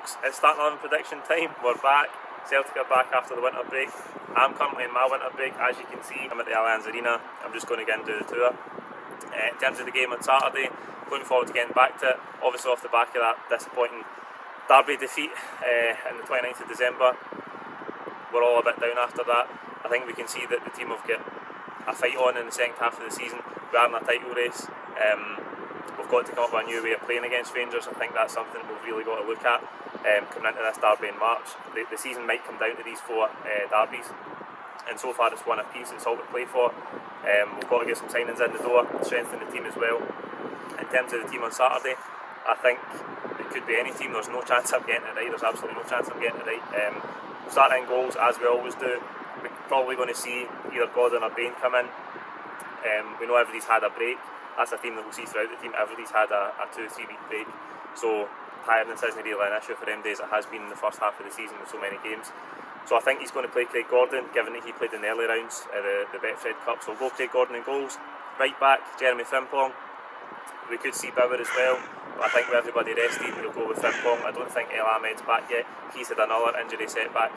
folks, it's starting 11 prediction time. We're back. Celtic are back after the winter break. I'm currently in my winter break. As you can see, I'm at the Allianz Arena. I'm just going to get and do the tour. In terms of the game on Saturday, looking forward to getting back to it. Obviously off the back of that disappointing Derby defeat on the 29th of December. We're all a bit down after that. I think we can see that the team have got a fight on in the second half of the season. We are in a title race. We've got to come up with a new way of playing against Rangers. I think that's something we've really got to look at coming into this derby in March. The season might come down to these four derbies, and so far it's one apiece. It's all we play for. We've got to get some signings in the door, strengthen the team as well. In terms of the team on Saturday, I think it could be any team. There's no chance of getting it right. There's absolutely no chance of getting it right. Starting goals, as we always do, we're probably going to see either Gordon or Bain come in. We know everybody's had a break. That's a theme that we'll see throughout the team. Everybody's had a 2-3 week break, so tiredness isn't really an issue for them days. It has been in the first half of the season with so many games. So I think he's going to play Craig Gordon, given that he played in the early rounds of the Betfred Cup. So we'll go Craig Gordon in goals. Right back, Jeremy Frimpong. We could see Bauer as well, but I think with everybody rested, we'll go with Frimpong. I don't think El Ahmed's back yet. He's had another injury setback,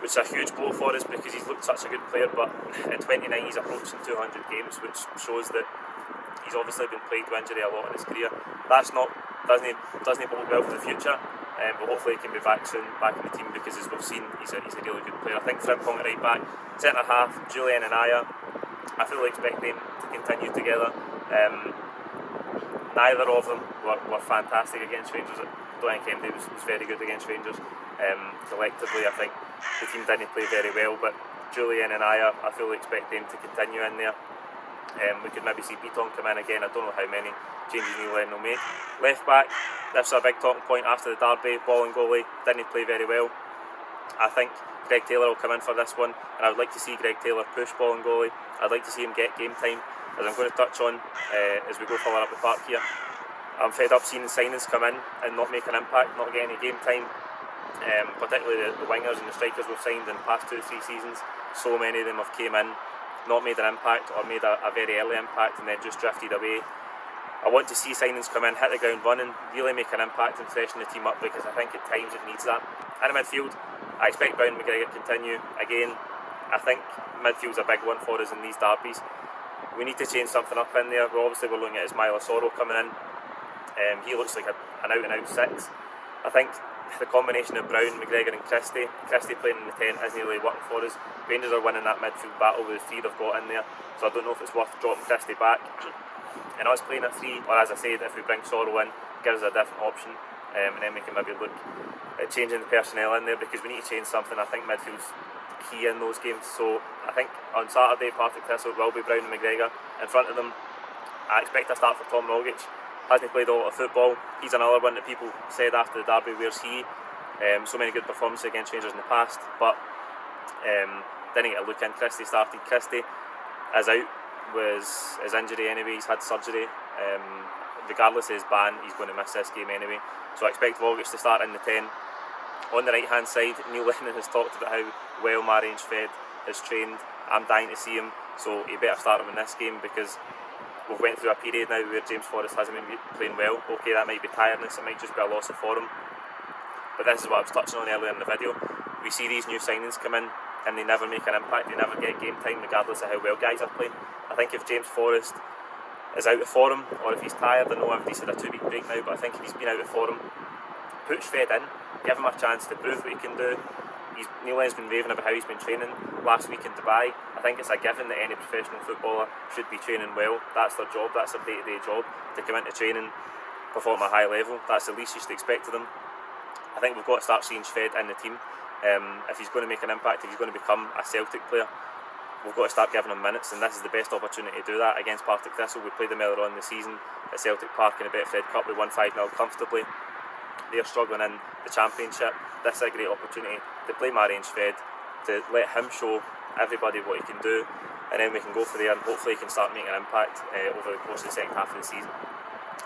which is a huge blow for us because he's looked such a good player, but at 29 he's approaching 200 games, which shows that he's obviously been plagued with injury a lot in his career. That's not doesn't bode well for the future, but hopefully he can be back soon, back in the team, because as we've seen, he's a really good player. I think Frimpong at right back, centre half, Julian and Aya. I fully expect them to continue together. Neither of them were fantastic against Rangers. I don't think MD was very good against Rangers. Collectively, I think the team didn't play very well, but Julian and Aya, I fully expect them to continue in there. We could maybe see Beaton come in again. I don't know how many changes Neil Lennon will make. Left back, this is a big talking point after the derby. Ball and goalie didn't play very well. I think Greg Taylor will come in for this one, and I would like to see Greg Taylor push ball and goalie. I'd like to see him get game time, as I'm going to touch on as we go further up the park here. I'm fed up seeing signings come in and not make an impact, not get any game time. Particularly the wingers and the strikers we've signed in the past 2-3 seasons. So many of them have came in, not made an impact, or made a very early impact and then just drifted away. I want to see signings come in, hit the ground running, really make an impact and freshen the team up, because I think at times it needs that. In the midfield, I expect Brown and McGregor to continue. Again, I think midfield's a big one for us in these derbies. We need to change something up in there. We're looking at Ismaila Soro coming in. He looks like an out-and-out 6. I think the combination of Brown, McGregor and Christie playing in the 10 isn't really working for us. Rangers are winning that midfield battle with the 3 they've got in there, so I don't know if it's worth dropping Christie back. And us playing a 3, or as I said, if we bring Soro in, gives us a different option, and then we can maybe look at changing the personnel in there, because we need to change something. I think midfield's key in those games. So I think on Saturday, Partick Thistle will be Brown and McGregor in front of them. I expect a start for Tom Rogic. Hasn't played a lot of football. He's another one that people said after the derby, where's he? So many good performances against Rangers in the past, but didn't get a look in. Christie started. Christie is out with his injury anyway. He's had surgery. Regardless of his ban, he's going to miss this game anyway. So I expect Rogic to start in the 10. On the right hand side, Neil Lennon has talked about how well Marianne Fed is trained. I'm dying to see him, so he better start him in this game, because we've went through a period now where James Forrest hasn't been playing well. Okay, that might be tiredness, it might just be a loss of form, but this is what I was touching on earlier in the video. We see these new signings come in and they never make an impact, they never get game time regardless of how well guys are playing. I think if James Forrest is out of form, or if he's tired, I know everybody's had a 2 week break now, but I think if he's been out of form, put Fed in, give him a chance to prove what he can do. Neil Lennon's been raving about how he's been training last week in Dubai. I think it's a given that any professional footballer should be training well. That's their job, that's their day-to-day job, to come into training, perform at a high level. That's the least you should expect of them. I think we've got to start seeing Fed in the team. If he's going to make an impact, if he's going to become a Celtic player, we've got to start giving him minutes, and this is the best opportunity to do that against Partick Thistle. We played them earlier on in the season at Celtic Park in the Betfred Cup. We won 5-0 comfortably. They're struggling in the Championship. This is a great opportunity to play Marianne Fed, to let him show everybody what he can do, and then we can go for there and hopefully he can start making an impact over the course of the second half of the season.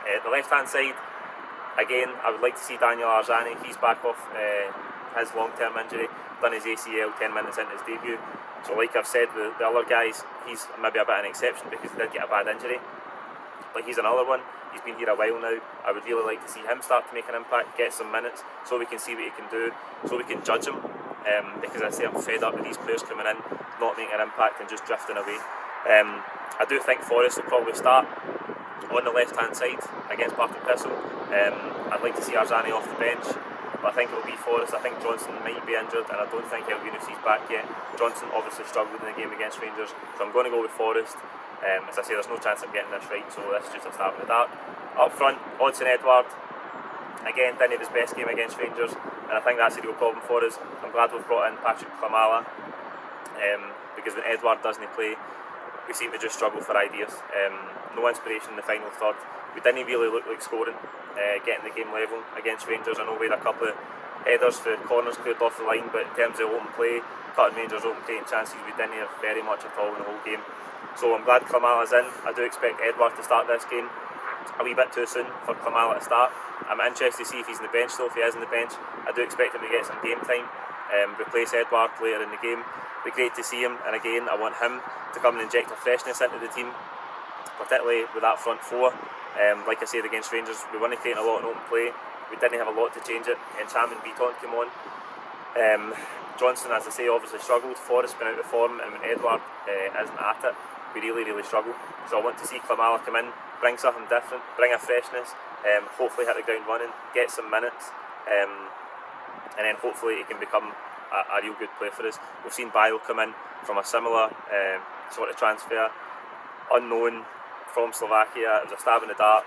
The left hand side, again, I would like to see Daniel Arzani. He's back off his long term injury, done his ACL 10 minutes into his debut. So like I've said with the other guys, he's maybe a bit of an exception because he did get a bad injury. but he's another one. He's been here a while now. I would really like to see him start to make an impact, get some minutes, so we can see what he can do, so we can judge him. Because I say I'm fed up with these players coming in, not making an impact and just drifting away. I do think Forrest will probably start on the left-hand side against Partick Thistle. I'd like to see Arzani off the bench, but I think it will be Forrest. I think Johnson might be injured, and I don't think Elguinoussi's back yet. Johnson obviously struggled in the game against Rangers, so I'm going to go with Forrest. As I say, there's no chance of getting this right, so this is just a start with that. Up front, Odsonne Edouard, again, didn't have his best game against Rangers, and I think that's a real problem for us. I'm glad we've brought in Patrick Klimala, because when Edouard doesn't play, we seem to just struggle for ideas. No inspiration in the final third. We didn't really look like scoring, getting the game level against Rangers. I know we had a couple of headers for corners cleared off the line, but in terms of open play, cutting Rangers open play and chances, we didn't have very much at all in the whole game. So I'm glad Klimala's in. I do expect Edouard to start this game. A wee bit too soon for Klimala to start. I'm interested to see if he's on the bench though. If he is on the bench, I do expect him to get some game time, replace Edouard later in the game. It'd be great to see him, and again I want him to come and inject a freshness into the team, particularly with that front four. Like I said against Rangers, we weren't creating a lot in open play. We didn't have a lot to change it. Cham and Beaton came on. Johnson, as I say, obviously struggled. Forrest been out of form, and when Edouard isn't at it, we really struggle. So I want to see Klimala come in, bring something different, bring a freshness, hopefully hit the ground running, get some minutes, and then hopefully he can become a real good player for us. We've seen Bile come in from a similar sort of transfer, unknown, from Slovakia. It was a stab in the dark.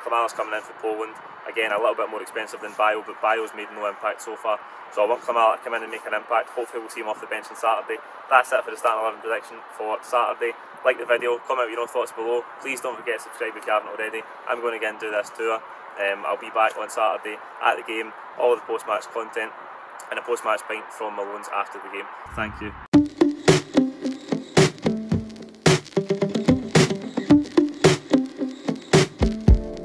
Klimala's coming in for Poland, again a little bit more expensive than Bile, but Bile's made no impact so far, so I want Klimala to come in and make an impact. Hopefully we'll see him off the bench on Saturday. That's it for the starting 11 prediction for Saturday. Like the video, comment your own thoughts below. Please don't forget to subscribe if you haven't already. I'm going to again do this tour. I'll be back on Saturday at the game, all of the post-match content and a post-match pint from Malone's after the game. Thank you.